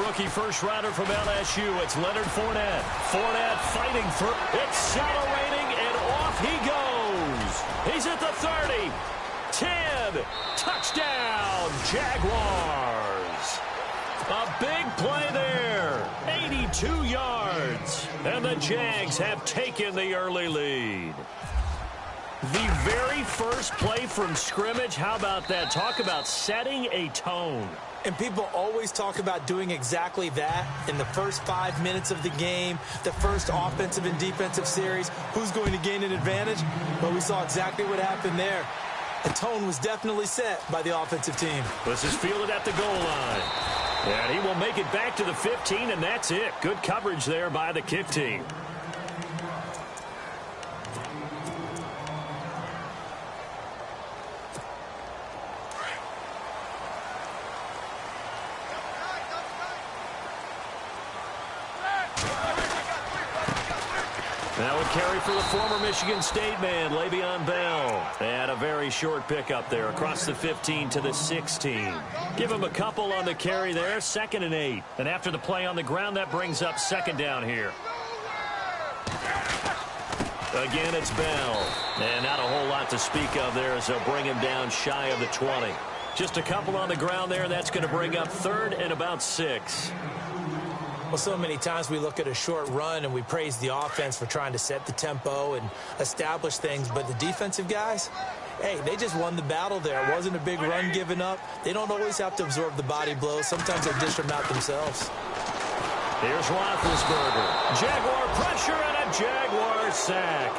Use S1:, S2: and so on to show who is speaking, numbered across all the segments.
S1: rookie first-rounder from LSU. It's Leonard Fournette. Fournette fighting for, accelerating, and off he goes. He's at the 30. 10. Touchdown, Jaguars. A big play there. 82 yards. And the Jags have taken the early lead. The very first play from scrimmage, how about that? Talk about setting a tone.
S2: And people always talk about doing exactly that in the first 5 minutes of the game, the first offensive and defensive series. Who's going to gain an advantage? Well, we saw exactly what happened there. The tone was definitely set by the offensive team.
S1: This is fielded at the goal line. And he will make it back to the 15, and that's it. Good coverage there by the kick team. Now a carry for the former Michigan State man, Le'Veon Bell. And a very short pickup there across the 15 to the 16. Give him a couple on the carry there, 2nd and 8. And after the play on the ground, that brings up 2nd down here. Again, it's Bell. And not a whole lot to speak of there as they'll bring him down shy of the 20. Just a couple on the ground there, and that's going to bring up 3rd and about 6.
S2: Well, so many times we look at a short run and we praise the offense for trying to set the tempo and establish things, but the defensive guys, hey, they just won the battle there. It wasn't a big run given up. They don't always have to absorb the body blows. Sometimes they dish them out themselves.
S1: Here's Roethlisberger. Jaguar pressure and a Jaguar sack.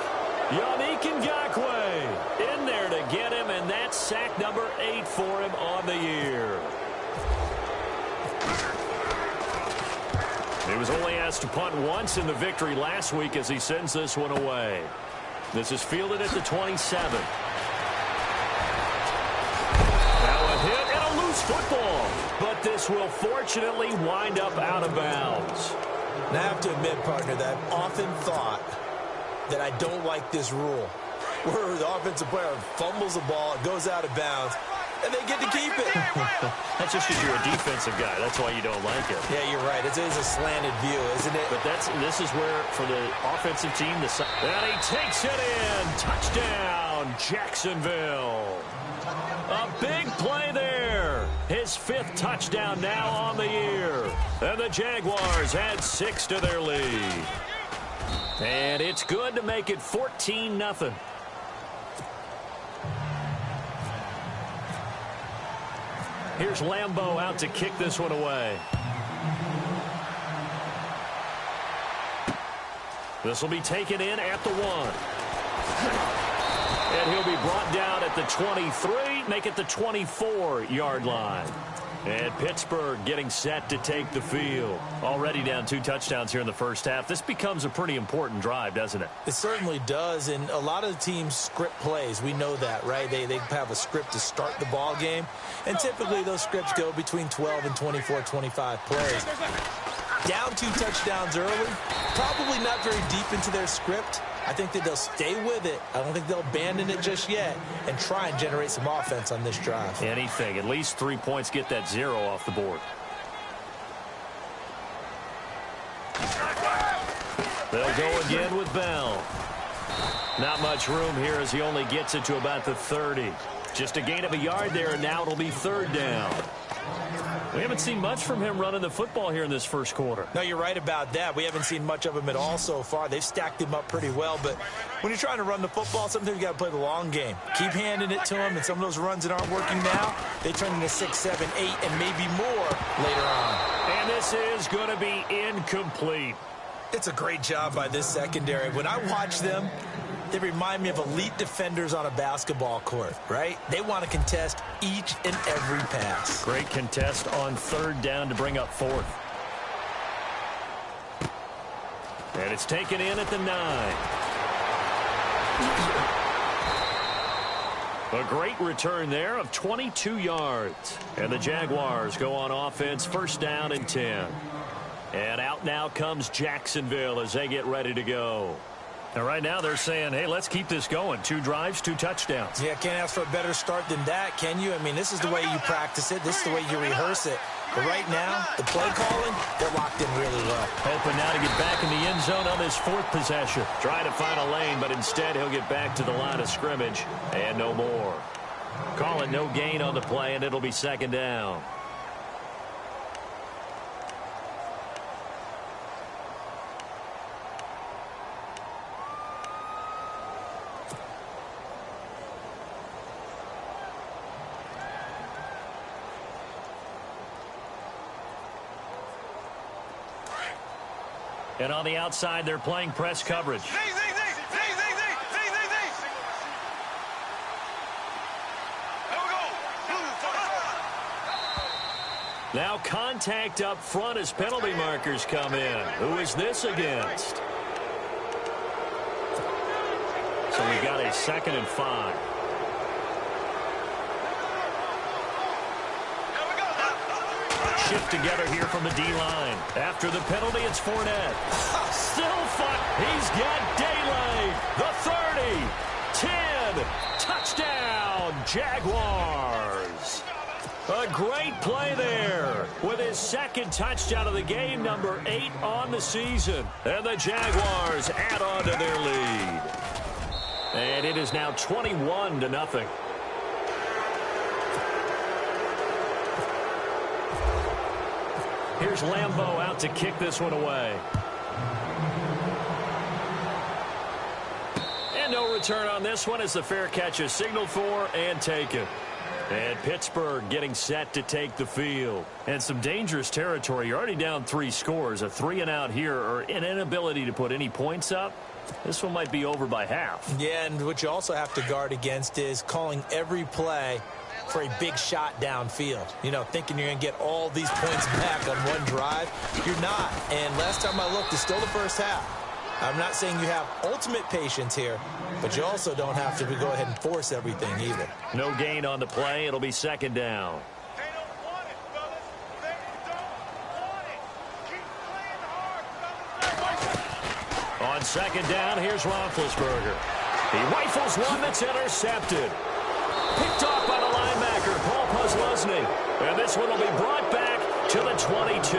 S1: Yannick Ngakoue in there to get him, and that's sack number 8 for him on the year. He was only asked to punt once in the victory last week as he sends this one away. This is fielded at the 27. Now a hit and a loose football. But this will fortunately wind up out of bounds.
S2: Now I have to admit, partner, that I've often thought that I don't like this rule, where the offensive player fumbles the ball, it goes out of bounds, and they get to keep it.
S1: That's just because you're a defensive guy. That's why you don't like it.
S2: Yeah, you're right. It is a slanted view, isn't it?
S1: But this is where, for the offensive team, and he takes it in. Touchdown, Jacksonville. A big play there. His 5th touchdown now on the year. And the Jaguars add 6 to their lead. And it's good to make it 14-0. Here's Lambeau out to kick this one away. This will be taken in at the 1. And he'll be brought down at the 23, make it the 24-yard line. And Pittsburgh getting set to take the field. Already down 2 touchdowns here in the first half. This becomes a pretty important drive, doesn't it?
S2: It certainly does, and a lot of the teams script plays. We know that, right? They have a script to start the ball game, and typically those scripts go between 12 and 24, 25 plays. Down 2 touchdowns early, probably not very deep into their script. I think that they'll stay with it. I don't think they'll abandon it just yet and try and generate some offense on this drive.
S1: Anything. At least 3 points, get that 0 off the board. They'll go again with Bell. Not much room here as he only gets it to about the 30. Just a gain of a yard there, and now it'll be 3rd down. We haven't seen much from him running the football here in this first quarter.
S2: No, you're right about that. We haven't seen much of him at all so far. They've stacked him up pretty well, but when you're trying to run the football, sometimes you got to play the long game. Keep handing it to him, and some of those runs that aren't working now, they turn into 6, 7, 8, and maybe more later on.
S1: And this is going to be incomplete.
S2: It's a great job by this secondary. When I watch them, they remind me of elite defenders on a basketball court, right? They want to contest each and every pass.
S1: Great contest on 3rd down to bring up 4th. And it's taken in at the 9. A great return there of 22 yards. And the Jaguars go on offense, 1st down and 10. And out now comes Jacksonville as they get ready to go. And right now they're saying, hey, let's keep this going. 2 drives, 2 touchdowns.
S2: Yeah, can't ask for a better start than that, can you? I mean, this is the way you practice it. This is the way you rehearse it. But right now, the play calling, they're locked in really well.
S1: Hoping now to get back in the end zone on this fourth possession. Trying to find a lane, but instead he'll get back to the line of scrimmage and no more. Call it no gain on the play, and it'll be second down. And on the outside, they're playing press coverage. Now contact up front as penalty markers come in. Who is this against? So we've got a 2nd and 5. Shift together here from the D-line. After the penalty, it's Fournette. Still fun. He's got daylight. The 30, 10, touchdown, Jaguars. A great play there with his 2nd touchdown of the game, number 8 on the season. And the Jaguars add on to their lead. And it is now 21-0. Here's Lambeau out to kick this one away. And no return on this one as the fair catch is signaled for and taken. And Pittsburgh getting set to take the field. And some dangerous territory. You're already down 3 scores. A 3-and-out here or an inability to put any points up. This one might be over by half.
S2: Yeah, and what you also have to guard against is calling every play for a big shot downfield. You know, thinking you're going to get all these points back on one drive. You're not. And last time I looked, it's still the first half. I'm not saying you have ultimate patience here, but you also don't have to go ahead and force everything either.
S1: No gain on the play. It'll be 2nd down.
S3: They don't want it, fellas. They don't want it. Keep playing hard, fellas.
S1: On 2nd down, here's Roethlisberger. He rifles one that's intercepted. Picked off by the linebacker, Paul Posluszny. And this one will be brought back to the 22.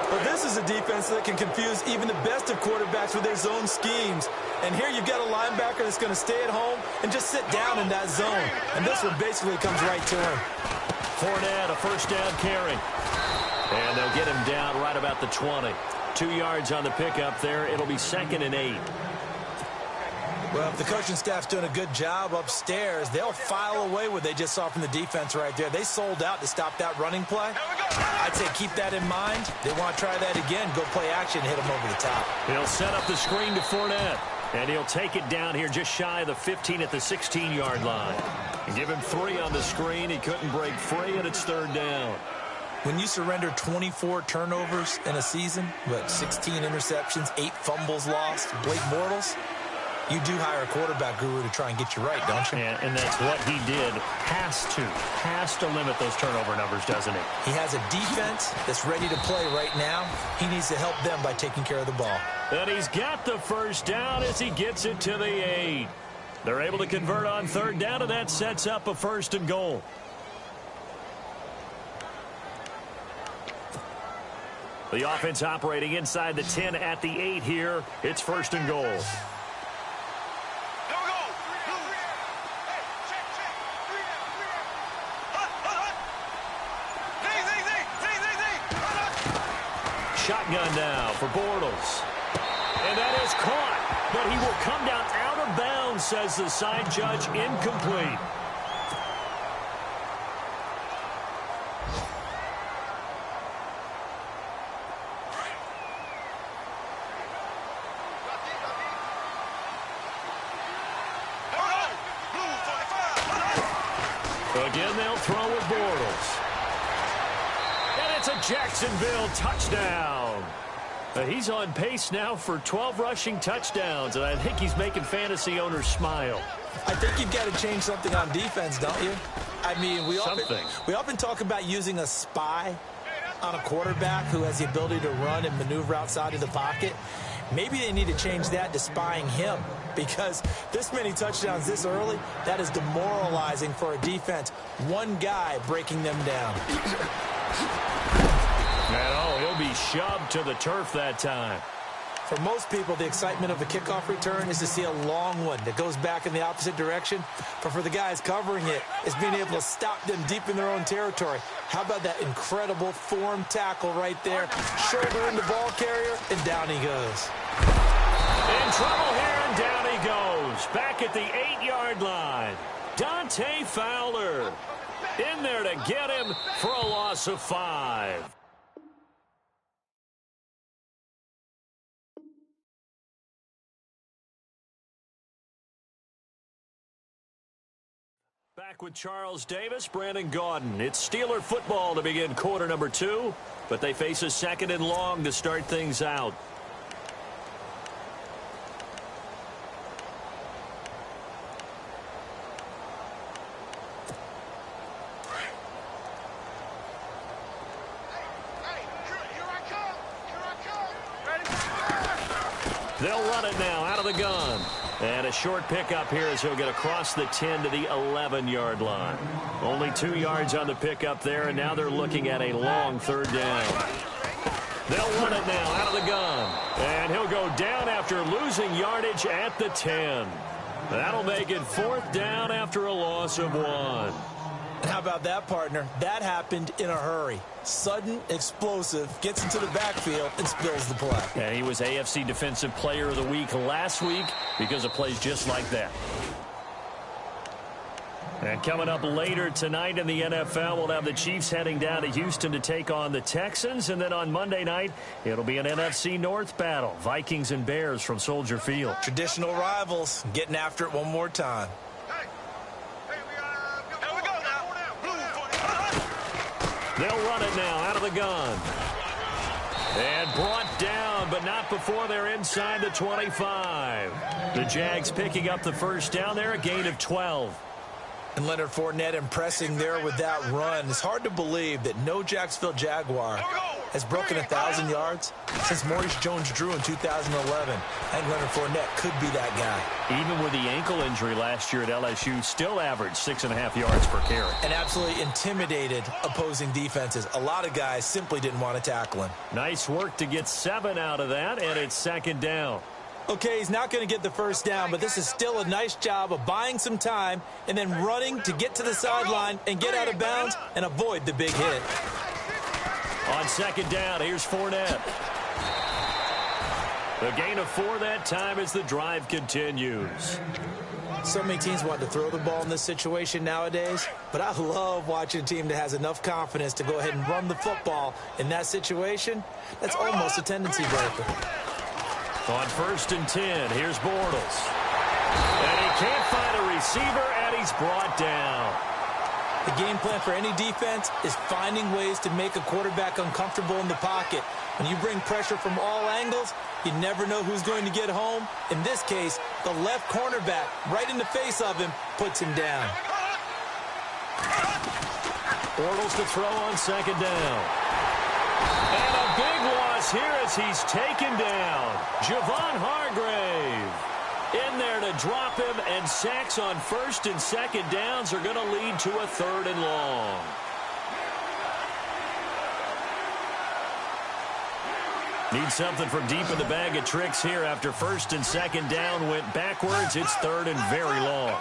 S2: Well, this is a defense that can confuse even the best of quarterbacks with their zone schemes. And here you've got a linebacker that's going to stay at home and just sit down in that zone. And this one basically comes right to him.
S1: Fournette, a 1st down carry. And they'll get him down right about the 20. 2 yards on the pickup there. It'll be 2nd and 8.
S2: Well, if the coaching staff's doing a good job upstairs, they'll file away what they just saw from the defense right there. They sold out to stop that running play. I'd say keep that in mind. They want to try that again. Go play action, hit them over the top.
S1: He'll set up the screen to Fournette. And he'll take it down here just shy of the 15 at the 16-yard line. And give him 3 on the screen. He couldn't break free, and it's 3rd down.
S2: When you surrender 24 turnovers in a season, but 16 interceptions, 8 fumbles lost, Blake Bortles, you do hire a quarterback guru to try and get you right, don't you?
S1: And that's what he did. Has to limit those turnover numbers, doesn't he?
S2: He has a defense that's ready to play right now. He needs to help them by taking care of the ball.
S1: And he's got the 1st down as he gets it to the 8. They're able to convert on 3rd down, and that sets up a 1st and goal. The offense operating inside the 10 at the 8 here. It's 1st and goal. Shotgun now for Bortles. And that is caught, but he will come down out of bounds, says the side judge, incomplete. Again, they'll throw with Bortles. And it's a Jacksonville touchdown. He's on pace now for 12 rushing touchdowns, and I think he's making fantasy owners smile.
S2: I think you've got to change something on defense, don't you? I mean, we often talk about using a spy on a quarterback who has the ability to run and maneuver outside of the pocket. Maybe they need to change that to spying him, because this many touchdowns this early, that is demoralizing for a defense. One guy breaking them down.
S1: And he'll be shoved to the turf that time.
S2: For most people, the excitement of a kickoff return is to see a long one that goes back in the opposite direction. But for the guys covering it, it's being able to stop them deep in their own territory. How about that incredible form tackle right there? Shoulder in the ball carrier, and down he goes.
S1: In trouble here, and down he goes. Back at the 8-yard line. Dante Fowler in there to get him for a loss of 5. Back with Charles Davis, Brandon Gaudin. It's Steeler football to begin quarter number 2, but they face a 2nd and long to start things out. They'll run it now out of the gun. And a short pickup here as he'll get across the 10 to the 11-yard line. Only 2 yards on the pickup there, and now they're looking at a long 3rd down. They'll run it now out of the gun. And he'll go down after losing yardage at the 10. That'll make it 4th down after a loss of 1.
S2: And how about that, partner? That happened in a hurry. Sudden, explosive, gets into the backfield, and spills the play.
S1: And he was AFC Defensive Player of the Week last week because of plays just like that. And coming up later tonight in the NFL, we'll have the Chiefs heading down to Houston to take on the Texans. And then on Monday night, it'll be an NFC North battle. Vikings and Bears from Soldier Field.
S2: Traditional rivals getting after it one more time.
S1: They'll run it now out of the gun. And brought down, but not before they're inside the 25. The Jags picking up the 1st down there, a gain of 12.
S2: And Leonard Fournette impressing there with that run. It's hard to believe that no Jacksonville Jaguar has broken 1,000 yards since Maurice Jones-Drew in 2011. I think Leonard Fournette could be that guy.
S1: Even with the ankle injury last year at LSU, still averaged 6.5 yards per carry.
S2: And absolutely intimidated opposing defenses. A lot of guys simply didn't want to tackle him.
S1: Nice work to get 7 out of that, and it's 2nd down.
S2: Okay, he's not going to get the 1st down, but this is still a nice job of buying some time and then running to get to the sideline and get out of bounds and avoid the big hit.
S1: On 2nd down, here's Fournette. The gain of 4 that time as the drive continues.
S2: So many teams want to throw the ball in this situation nowadays, but I love watching a team that has enough confidence to go ahead and run the football in that situation. That's almost a tendency breaker.
S1: On 1st and 10, here's Bortles. And he can't find a receiver, and he's brought down.
S2: The game plan for any defense is finding ways to make a quarterback uncomfortable in the pocket. When you bring pressure from all angles, you never know who's going to get home. In this case, the left cornerback, right in the face of him, puts him down.
S1: Bortles to throw on 2nd down. And a big loss here as he's taken down. Javon Hargrave in there to drop him, and sacks on 1st and 2nd downs are going to lead to a 3rd and long. Need something from deep in the bag of tricks here after 1st and 2nd down went backwards. It's 3rd and very long.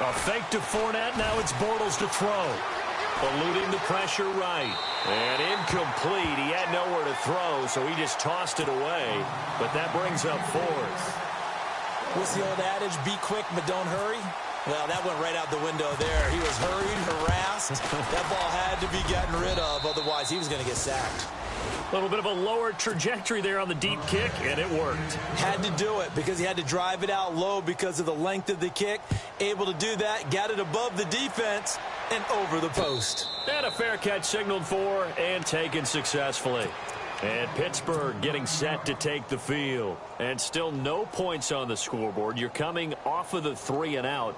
S1: A fake to Fournette. Now it's Bortles to throw. Eluding the pressure right. And incomplete. He had nowhere to throw, so he just tossed it away. But that brings up 4th.
S2: What's the old adage? Be quick, but don't hurry. Well, that went right out the window there. He was hurried, harassed. That ball had to be gotten rid of. Otherwise, he was going to get sacked.
S1: A little bit of a lower trajectory there on the deep kick, and it worked.
S2: Had to do it because he had to drive it out low because of the length of the kick. Able to do that, got it above the defense and over the post.
S1: And a fair catch signaled for and taken successfully. And Pittsburgh getting set to take the field. And still no points on the scoreboard. You're coming off of the 3 and out.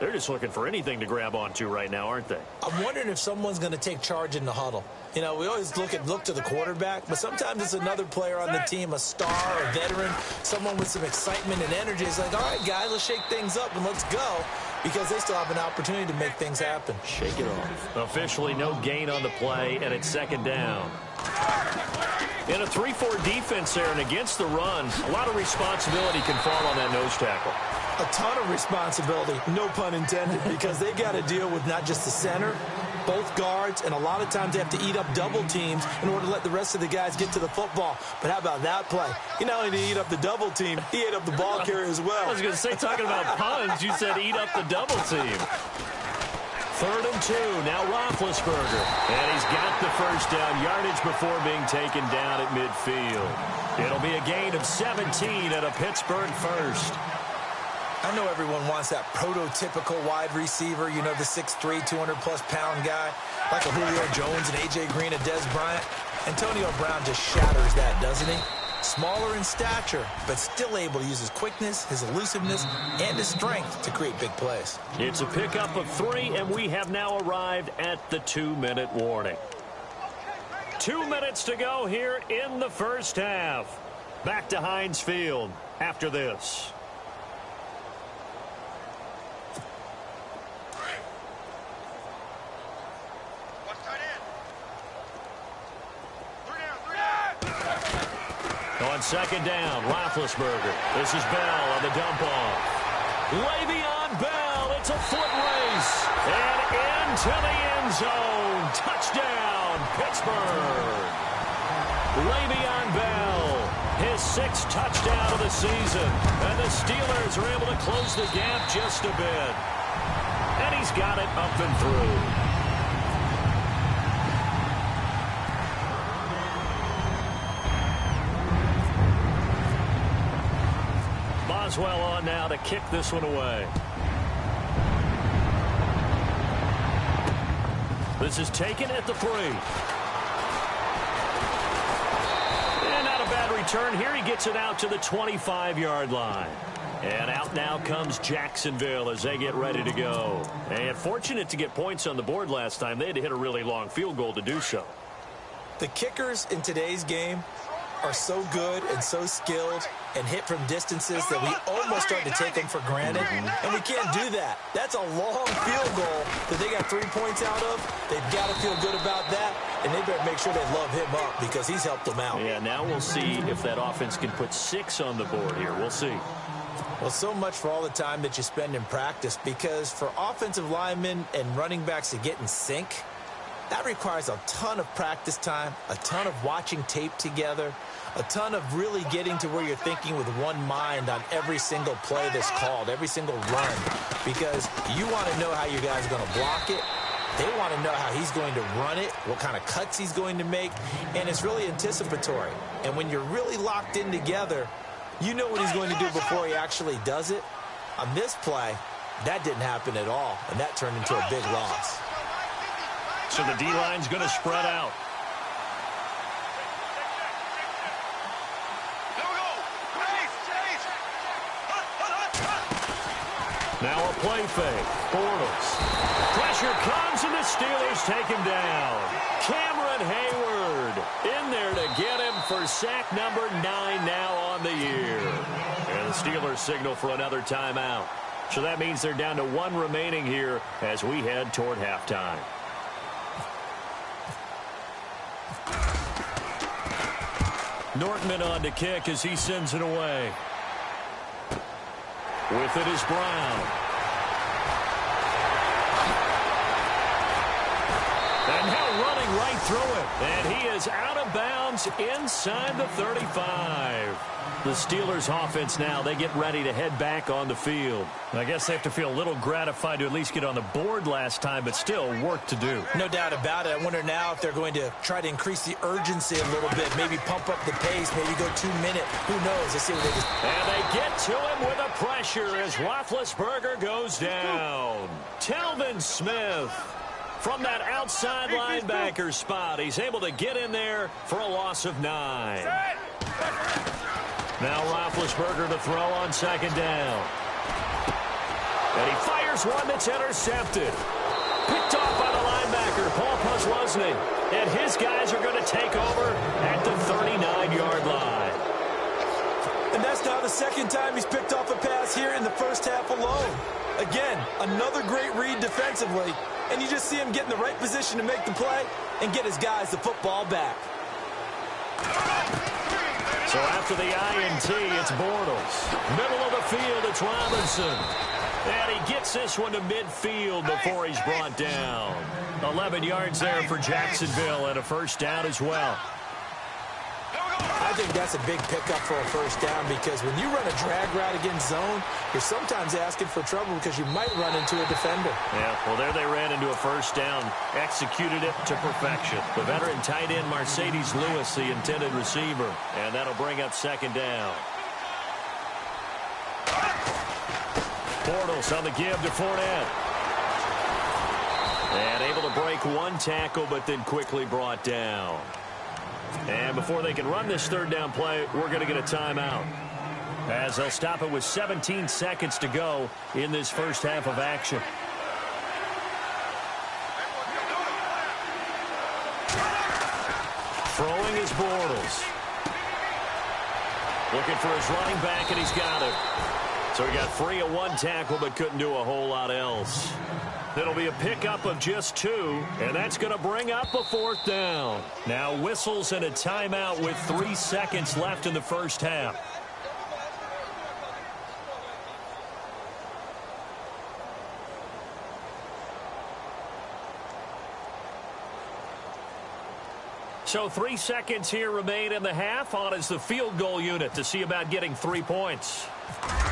S1: They're just looking for anything to grab onto right now, aren't they?
S2: I'm wondering if someone's going to take charge in the huddle. You know, we always look to the quarterback, but sometimes it's another player on the team, a star, a veteran, someone with some excitement and energy. It's like, all right, guys, let's shake things up and let's go, because they still have an opportunity to make things happen.
S1: Shake it off. Officially no gain on the play, and it's second down. In a 3-4 defense there and against the run, a lot of responsibility can fall on that nose tackle.
S2: A ton of responsibility, no pun intended, because they got to deal with not just the center, both guards, and a lot of times they have to eat up double teams in order to let the rest of the guys get to the football. But how about that play? He not only did he eat up the double team, he ate up the ball carrier as well.
S1: I was going to say, talking about puns, you said eat up the double team. 3rd and 2, now Roethlisberger. And he's got the first down, yardage before being taken down at midfield. It'll be a gain of 17 at a Pittsburgh first.
S2: I know everyone wants that prototypical wide receiver, you know, the 6'3", 200-plus pound guy, like a Julio Jones and A.J. Green and Des Bryant. Antonio Brown just shatters that, doesn't he? Smaller in stature, but still able to use his quickness, his elusiveness, and his strength to create big plays.
S1: It's a pickup of 3, and we have now arrived at the 2-minute warning. 2 minutes to go here in the first half. Back to Heinz Field after this. On second down, Roethlisberger. This is Bell on the dump-off. Le'Veon Bell, it's a foot race. And into the end zone. Touchdown, Pittsburgh. Le'Veon Bell, his 6th touchdown of the season. And the Steelers are able to close the gap just a bit. And he's got it up and through. Boswell on now to kick this one away. This is taken at the 3. And not a bad return here. He gets it out to the 25-yard line. And out now comes Jacksonville as they get ready to go. And fortunate to get points on the board last time. They had to hit a really long field goal to do so.
S2: The kickers in today's game are so good and so skilled and hit from distances that we almost start to take them for granted, and we can't do that. That's a long field goal that they got 3 points out of. They've got to feel good about that, and they better make sure they love him up because he's helped them out.
S1: Yeah, now we'll see if that offense can put 6 on the board here. We'll see.
S2: Well, so much for all the time that you spend in practice, because for offensive linemen and running backs to get in sync, that requires a ton of practice time, a ton of watching tape together, a ton of really getting to where you're thinking with one mind on every single play that's called, every single run, because you want to know how your guy's going to block it. They want to know how he's going to run it, what kind of cuts he's going to make, and it's really anticipatory. And when you're really locked in together, you know what he's going to do before he actually does it. On this play, that didn't happen at all, and that turned into a big loss.
S1: So the D-line's going to spread out. Now a play fake. Bortles. Pressure comes, and the Steelers take him down. Cameron Hayward in there to get him for sack number 9 now on the year. And the Steelers signal for another timeout. So that means they're down to 1 remaining here as we head toward halftime. Nortman on to kick as he sends it away. With it is Brown. And now running right through it. And he is out of bounds inside the 35. The Steelers offense now, they get ready to head back on the field. I guess they have to feel a little gratified to at least get on the board last time, but still work to do.
S2: No doubt about it. I wonder now if they're going to try to increase the urgency a little bit, maybe pump up the pace, maybe go 2 minute. Who knows? Let's see what they do.
S1: And they get to him with a pressure as Roethlisberger goes down. Telvin Smith from that outside linebacker spot. He's able to get in there for a loss of 9. Now Roethlisberger to throw on second down. And he fires one that's intercepted. Picked off by the linebacker, Paul Posluszny. And his guys are going to take over at the 39-yard line.
S2: And that's now the second time he's picked off a pass here in the first half alone. Again, another great read defensively. And you just see him get in the right position to make the play and get his guys the football back.
S1: So after the INT, it's Bortles. Middle of the field, it's Robinson. And he gets this one to midfield before he's brought down. 11 yards there for Jacksonville and a first down as well.
S2: I think that's a big pickup for a first down because when you run a drag route against zone, you're sometimes asking for trouble because you might run into a defender.
S1: Yeah, well, there they ran into a first down, executed it to perfection. The veteran tight end Mercedes Lewis, the intended receiver, and that'll bring up second down. Bortles on the give to Fournette. And able to break one tackle, but then quickly brought down. And before they can run this third down play, we're going to get a timeout, as they'll stop it with 17 seconds to go in this first half of action. Throwing is Bortles. Looking for his running back, and he's got it. So he got free of one tackle, but couldn't do a whole lot else. It'll be a pickup of just 2, and that's going to bring up a fourth down. Now whistles and a timeout with 3 seconds left in the first half. So 3 seconds here remain in the half. On is the field goal unit to see about getting 3 points.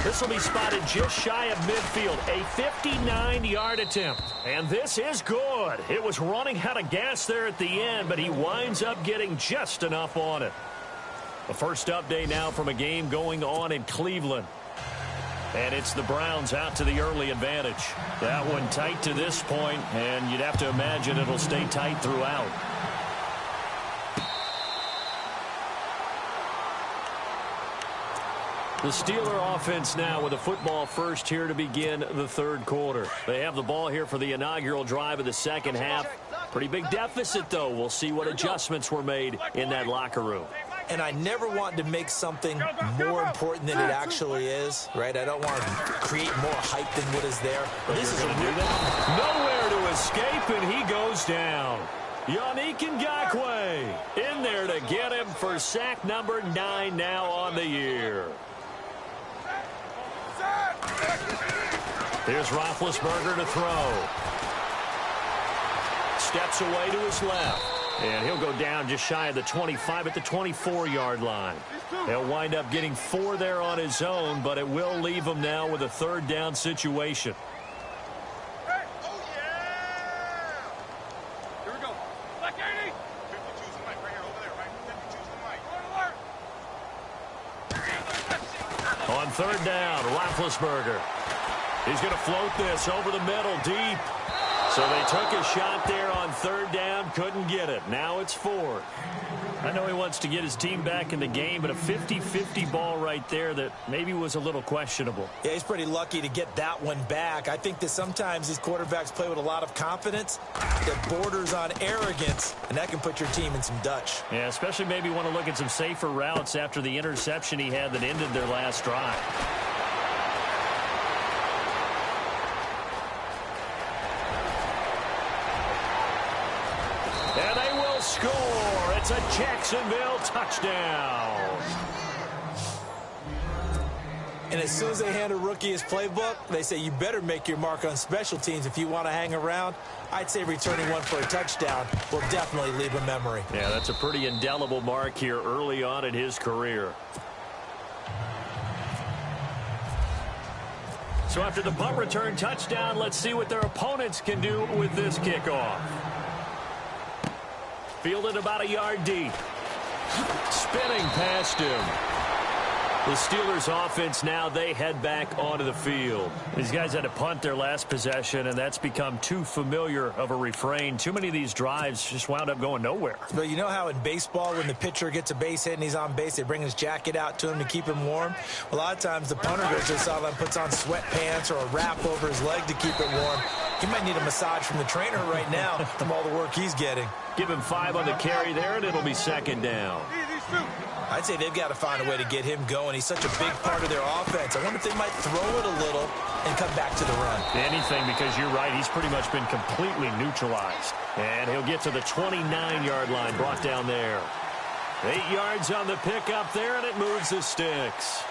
S1: This will be spotted just shy of midfield. A 59-yard attempt. And this is good. It was running out of gas there at the end, but he winds up getting just enough on it. The first update now from a game going on in Cleveland. And it's the Browns out to the early advantage. That one tight to this point, and you'd have to imagine it'll stay tight throughout. The Steeler offense now with a football first here to begin the third quarter. They have the ball here for the inaugural drive of the second half. Pretty big deficit, though. We'll see what adjustments were made in that locker room.
S2: And I never want to make something more important than it actually is, right? I don't want to create more hype than what is there.
S1: But this is going to do that. Nowhere to escape, and he goes down. Yannick Ngakoue in there to get him for sack number 9 now on the year. Here's Roethlisberger to throw. Steps away to his left. And he'll go down just shy of the 25 at the 24-yard line. He'll wind up getting 4 there on his own, but it will leave him now with a third down situation. On third down, Roethlisberger. He's going to float this over the middle deep. So they took a shot there on third down, couldn't get it. Now it's 4. I know he wants to get his team back in the game, but a 50-50 ball right there that maybe was a little questionable.
S2: Yeah, he's pretty lucky to get that one back. I think that sometimes these quarterbacks play with a lot of confidence that borders on arrogance, and that can put your team in some Dutch.
S1: Yeah, especially maybe want to look at some safer routes after the interception he had that ended their last drive. And they will score. It's a Jacksonville touchdown.
S2: And as soon as they hand a rookie his playbook, they say you better make your mark on special teams if you want to hang around. I'd say returning one for a touchdown will definitely leave a memory.
S1: Yeah, that's a pretty indelible mark here early on in his career. So after the punt return touchdown, let's see what their opponents can do with this kickoff. Fielded about a yard deep. Spinning past him. The Steelers offense now, they head back onto the field. These guys had to punt their last possession, and that's become too familiar of a refrain. Too many of these drives just wound up going nowhere.
S2: But you know how in baseball, when the pitcher gets a base hit and he's on base, they bring his jacket out to him to keep him warm? A lot of times the punter goes to the sideline, puts on sweatpants or a wrap over his leg to keep it warm. He might need a massage from the trainer right now from all the work he's getting.
S1: Give him 5 on the carry there, and it'll be second down.
S2: I'd say they've got to find a way to get him going. He's such a big part of their offense. I wonder if they might throw it a little and come back to the run.
S1: Anything, because you're right. He's pretty much been completely neutralized. And he'll get to the 29-yard line, brought down there. 8 yards on the pickup there, and it moves the sticks.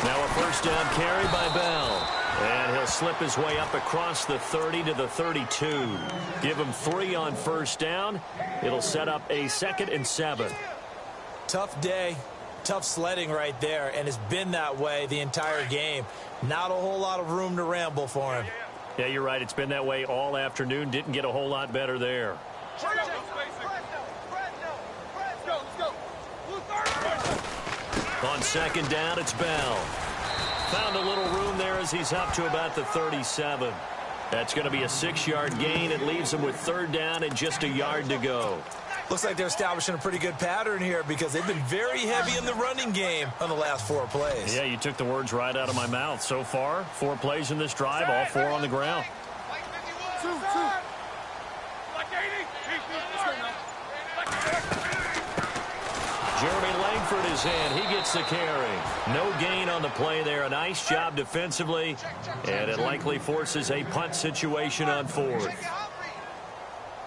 S1: Now a first down carry by Bell. And he'll slip his way up across the 30 to the 32. Give him 3 on first down. It'll set up a 2nd and 7.
S2: Tough day, tough sledding right there, and it's been that way the entire game. Not a whole lot of room to ramble for him.
S1: Yeah, you're right. It's been that way all afternoon. Didn't get a whole lot better there. On second down, it's Bell. Found a little room there as he's up to about the 37. That's going to be a 6-yard gain. It leaves him with 3rd down and just a yard to go.
S2: Looks like they're establishing a pretty good pattern here because they've been very heavy in the running game on the last 4 plays.
S1: Yeah, you took the words right out of my mouth. So far, 4 plays in this drive, all 4 on the ground. Jeremy Langford is in. He gets the carry. No gain on the play there. A nice job defensively, and it likely forces a punt situation on 4th.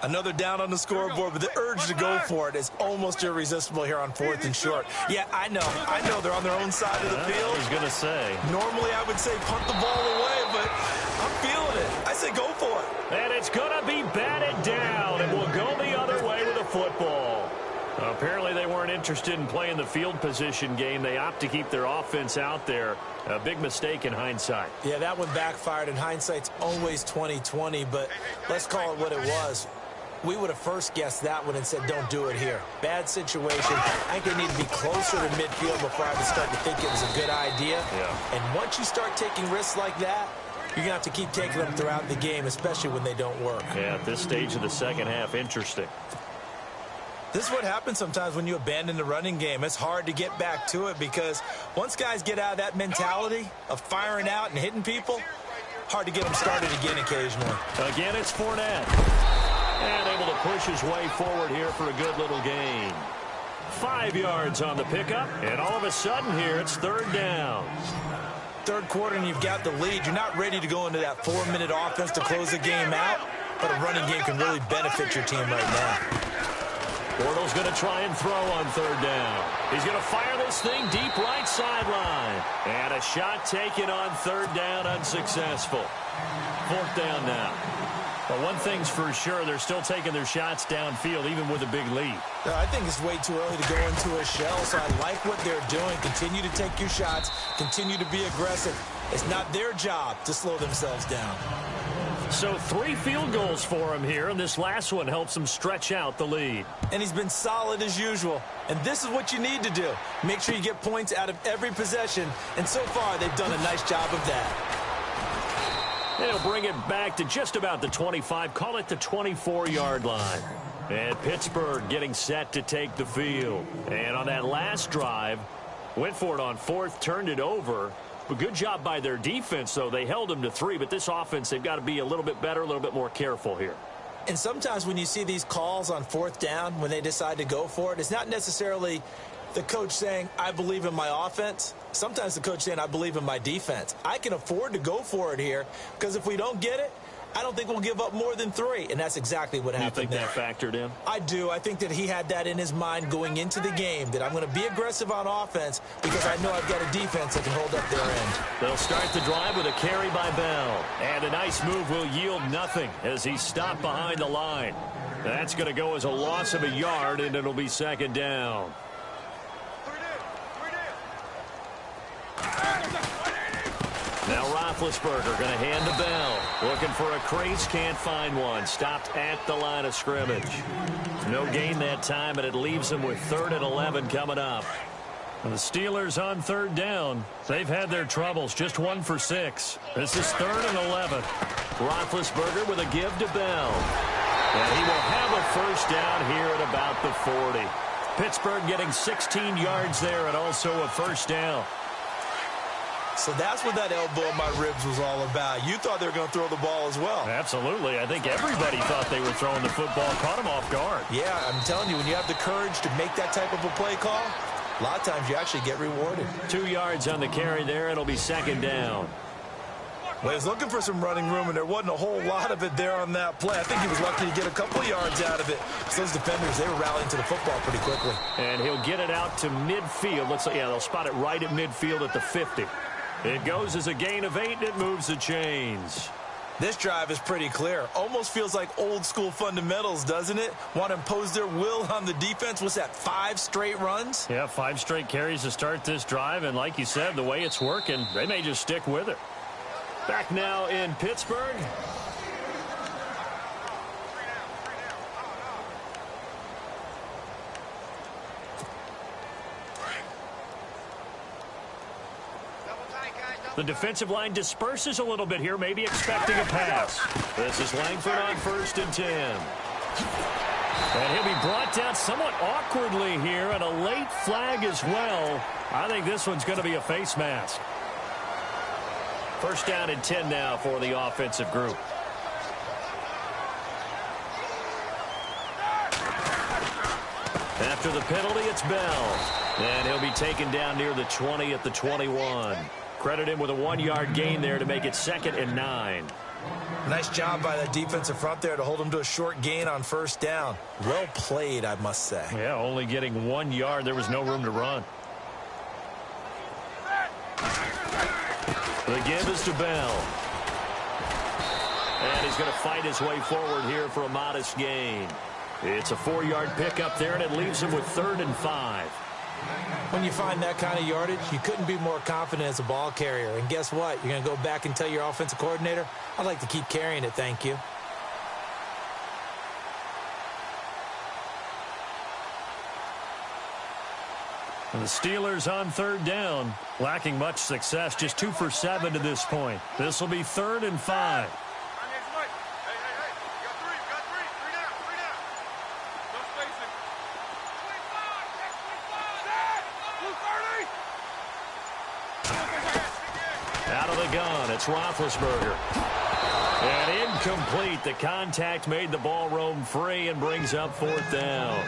S2: Another down on the scoreboard, but the urge to go for it is almost irresistible here on 4th and short. Yeah, I know they're on their own side of the field.
S1: I was going to say.
S2: Normally I would say punt the ball away, but I'm feeling it. I say go for it.
S1: And it's going to be batted down, and we'll go the other way with a football. Apparently they weren't interested in playing the field position game. They opt to keep their offense out there. A big mistake in hindsight.
S2: Yeah, that one backfired, and hindsight's always 20/20, but let's call it what it was. We would have first guessed that one and said, don't do it here. Bad situation. I think they need to be closer to midfield before I would start to think it was a good idea.
S1: Yeah.
S2: And once you start taking risks like that, you're going to have to keep taking them throughout the game, especially when they don't work.
S1: Yeah, at this stage of the second half, interesting.
S2: This is what happens sometimes when you abandon the running game. It's hard to get back to it because once guys get out of that mentality of firing out and hitting people, hard to get them started again occasionally.
S1: Again, it's Fournette. And able to push his way forward here for a good little gain. 5 yards on the pickup, and all of a sudden here, it's 3rd down.
S2: 3rd quarter and you've got the lead. You're not ready to go into that 4-minute offense to close the game out, but a running game can really benefit your team right now.
S1: Bortles going to try and throw on 3rd down. He's going to fire this thing deep right sideline. And a shot taken on 3rd down, unsuccessful. 4th down now. But one thing's for sure, they're still taking their shots downfield, even with a big lead.
S2: I think it's way too early to go into a shell, so I like what they're doing. Continue to take your shots. Continue to be aggressive. It's not their job to slow themselves down.
S1: So 3 field goals for him here, and this last one helps him stretch out the lead.
S2: And he's been solid as usual. And this is what you need to do. Make sure you get points out of every possession. And so far, they've done a nice job of that.
S1: And he'll bring it back to just about the 25, call it the 24-yard line. And Pittsburgh getting set to take the field. And on that last drive, went for it on 4th, turned it over. But good job by their defense, though. They held them to 3, but this offense, they've got to be a little bit better, a little bit more careful here.
S2: And sometimes when you see these calls on 4th down, when they decide to go for it, it's not necessarily the coach saying, I believe in my offense. Sometimes the coach saying, I believe in my defense. I can afford to go for it here because if we don't get it, I don't think we'll give up more than 3. And that's exactly what happened there.
S1: You think that factored in?
S2: I do. I think that he had that in his mind going into the game, that I'm going to be aggressive on offense because I know I've got a defense that can hold up their end.
S1: They'll start the drive with a carry by Bell. And a nice move will yield nothing as he's stopped behind the line. That's going to go as a loss of a yard, and it'll be 2nd down. Now Roethlisberger going to hand to Bell. Looking for a crease, can't find one. Stopped at the line of scrimmage. No gain that time, and it leaves him with 3rd and 11 coming up. And the Steelers on 3rd down. They've had their troubles, just 1 for 6. This is 3rd and 11. Roethlisberger with a give to Bell. And he will have a first down here at about the 40. Pittsburgh getting 16 yards there and also a first down.
S2: So that's what that elbow in my ribs was all about. You thought they were going to throw the ball as well.
S1: Absolutely. I think everybody thought they were throwing the football. Caught him off guard.
S2: Yeah, I'm telling you, when you have the courage to make that type of a play call, a lot of times you actually get rewarded.
S1: 2 yards on the carry there. It'll be 2nd down.
S2: Well, he was looking for some running room, and there wasn't a whole lot of it there on that play. I think he was lucky to get a couple yards out of it. So those defenders, they were rallying to the football pretty quickly.
S1: And he'll get it out to midfield. Looks like, yeah, they'll spot it right at midfield at the 50. It goes as a gain of 8, and it moves the chains.
S2: This drive is pretty clear. Almost feels like old-school fundamentals, doesn't it? Want to impose their will on the defense. What's that, 5 straight runs?
S1: Yeah, 5 straight carries to start this drive, and like you said, the way it's working, they may just stick with it. Back now in Pittsburgh. The defensive line disperses a little bit here, maybe expecting a pass. This is Langford on 1st and 10. And he'll be brought down somewhat awkwardly here, and a late flag as well. I think this one's going to be a face mask. 1st down and 10 now for the offensive group. After the penalty, it's Bell. And he'll be taken down near the 20 at the 21. Credit him with a 1-yard gain there to make it 2nd and 9.
S2: Nice job by that defensive front there to hold him to a short gain on 1st down. Well played, I must say.
S1: Yeah, only getting 1 yard. There was no room to run. The give is to Bell. And he's going to fight his way forward here for a modest gain. It's a 4-yard pickup there, and it leaves him with 3rd and 5.
S2: When you find that kind of yardage, you couldn't be more confident as a ball carrier. And guess what? You're going to go back and tell your offensive coordinator, I'd like to keep carrying it, thank you.
S1: And the Steelers on 3rd down, lacking much success, just 2 for 7 to this point. This will be 3rd and 5. Out of the gun, it's Roethlisberger. And incomplete. The contact made the ball roam free and brings up 4th down.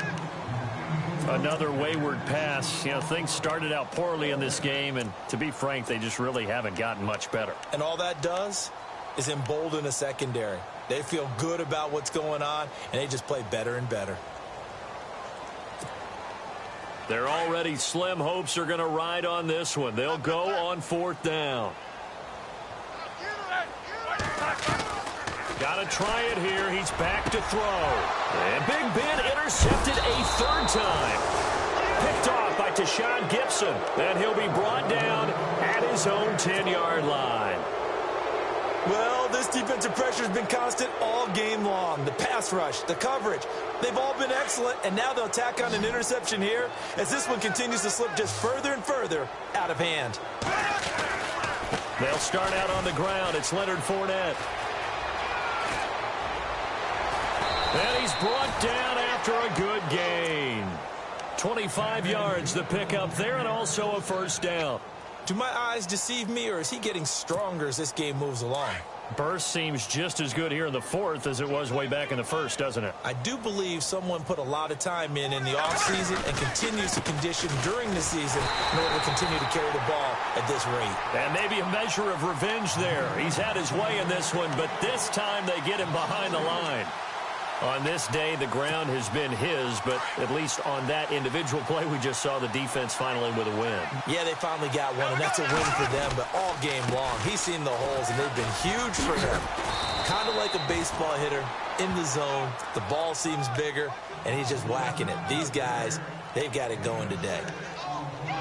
S1: Another wayward pass. You know, things started out poorly in this game, and to be frank, they just really haven't gotten much better.
S2: And all that does is embolden a secondary. They feel good about what's going on, and they just play better and better.
S1: Their already slim hopes are going to ride on this one. They'll go on 4th down. Got to try it here. He's back to throw. And Big Ben intercepted a 3rd time. Picked off by Tashawn Gibson. And he'll be brought down at his own 10-yard line.
S2: Well, this defensive pressure has been constant all game long. The pass rush, the coverage, they've all been excellent, and now they'll tack on an interception here as this one continues to slip just further and further out of hand.
S1: They'll start out on the ground. It's Leonard Fournette. And he's brought down after a good gain. 25 yards the pickup there, and also a 1st down.
S2: Do my eyes deceive me, or is he getting stronger as this game moves along?
S1: Burst seems just as good here in the 4th as it was way back in the 1st, doesn't it?
S2: I do believe someone put a lot of time in the offseason and continues to condition during the season in order to continue to carry the ball at this rate.
S1: And maybe a measure of revenge there. He's had his way in this one, but this time they get him behind the line. On this day, the ground has been his, but at least on that individual play, we just saw the defense finally with a win.
S2: Yeah, they finally got one, and that's a win for them, but all game long, he's seen the holes, and they've been huge for him. Kind of like a baseball hitter in the zone. The ball seems bigger, and he's just whacking it. These guys, they've got it going today.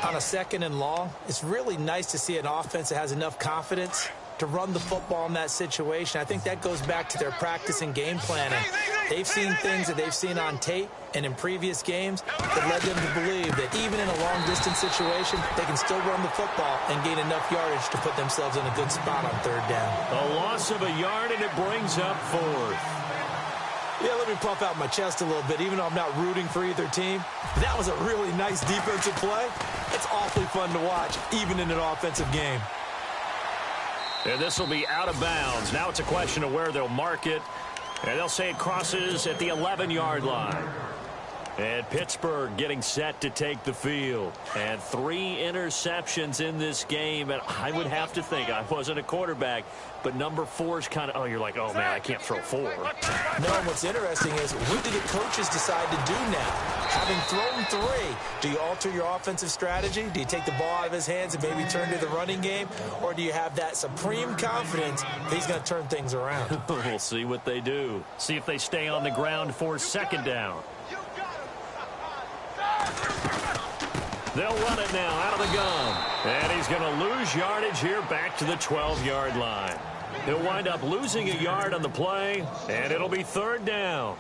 S2: On a 2nd and long, it's really nice to see an offense that has enough confidence to run the football in that situation. I think that goes back to their practice and game planning. They've seen things that they've seen on tape and in previous games that led them to believe that even in a long-distance situation, they can still run the football and gain enough yardage to put themselves in a good spot on 3rd down.
S1: A loss of a yard, and it brings up 4th.
S2: Yeah, let me puff out my chest a little bit, even though I'm not rooting for either team. That was a really nice defensive play. It's awfully fun to watch, even in an offensive game.
S1: And this will be out of bounds. Now it's a question of where they'll mark it. And they'll say it crosses at the 11-yard line. And Pittsburgh getting set to take the field. And 3 interceptions in this game. And I would have to think, I wasn't a quarterback, but number 4 is kind of, oh, you're like, oh, man, I can't throw 4.
S2: No, and what's interesting is, what do the coaches decide to do now? Having thrown 3, do you alter your offensive strategy? Do you take the ball out of his hands and maybe turn to the running game? Or do you have that supreme confidence that he's going to turn things around?
S1: We'll see what they do. See if they stay on the ground for 2nd down. They'll run it now out of the gun. And he's going to lose yardage here back to the 12-yard line. He'll wind up losing a yard on the play, and it'll be 3rd down.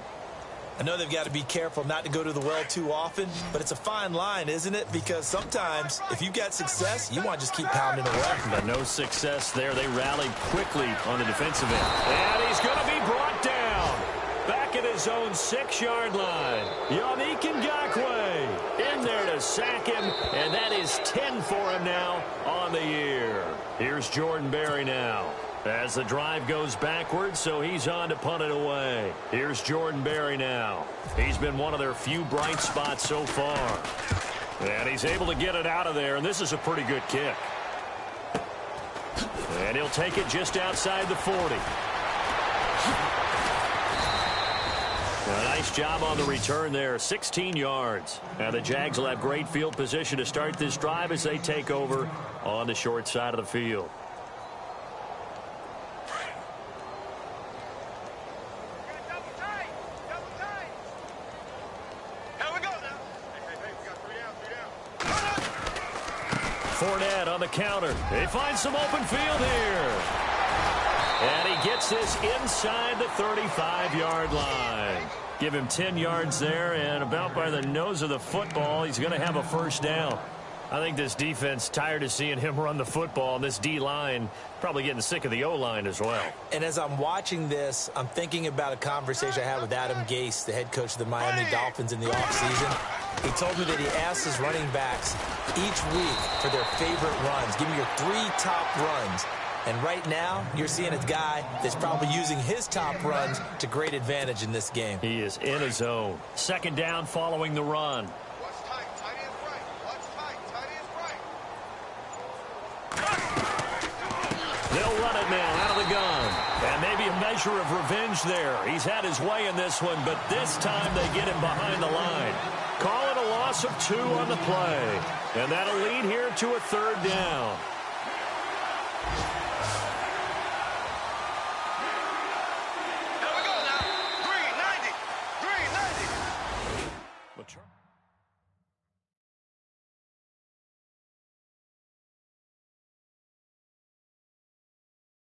S2: I know they've got to be careful not to go to the well too often, but it's a fine line, isn't it? Because sometimes, if you've got success, you want to just keep pounding away.
S1: But no success there. They rallied quickly on the defensive end. And he's going to be brought down. Back at his own 6-yard line. Yannick Ngakoue in there to sack him, and that is 10 for him now on the year. Here's Jordan Berry now. As the drive goes backwards, so he's on to punt it away. Here's Jordan Berry now. He's been one of their few bright spots so far. And he's able to get it out of there, and this is a pretty good kick. And he'll take it just outside the 40. A nice job on the return there, 16 yards. Now the Jags will have great field position to start this drive as they take over on the short side of the field. Fournette on the counter. They find some open field here. And he gets this inside the 35-yard line. Give him 10 yards there, and about by the nose of the football, he's going to have a 1st down. I think this defense tired of seeing him run the football, and this D-line probably getting sick of the O-line as well.
S2: And as I'm watching this, I'm thinking about a conversation I had with Adam Gase, the head coach of the Miami Dolphins in the offseason. He told me that he asked his running backs each week for their favorite runs. Give me your 3 top runs. And right now, you're seeing a guy that's probably using his top runs to great advantage in this game.
S1: He is in his zone. 2nd down following the run.
S3: Watch tight, tight ends right. Watch tight, tight ends right.
S1: They'll run it now out of the gun. And maybe a measure of revenge there. He's had his way in this one, but this time they get him behind the line. Call it a loss of 2 on the play. And that'll lead here to a 3rd down.
S3: Here we go now. Green 90. Green 90.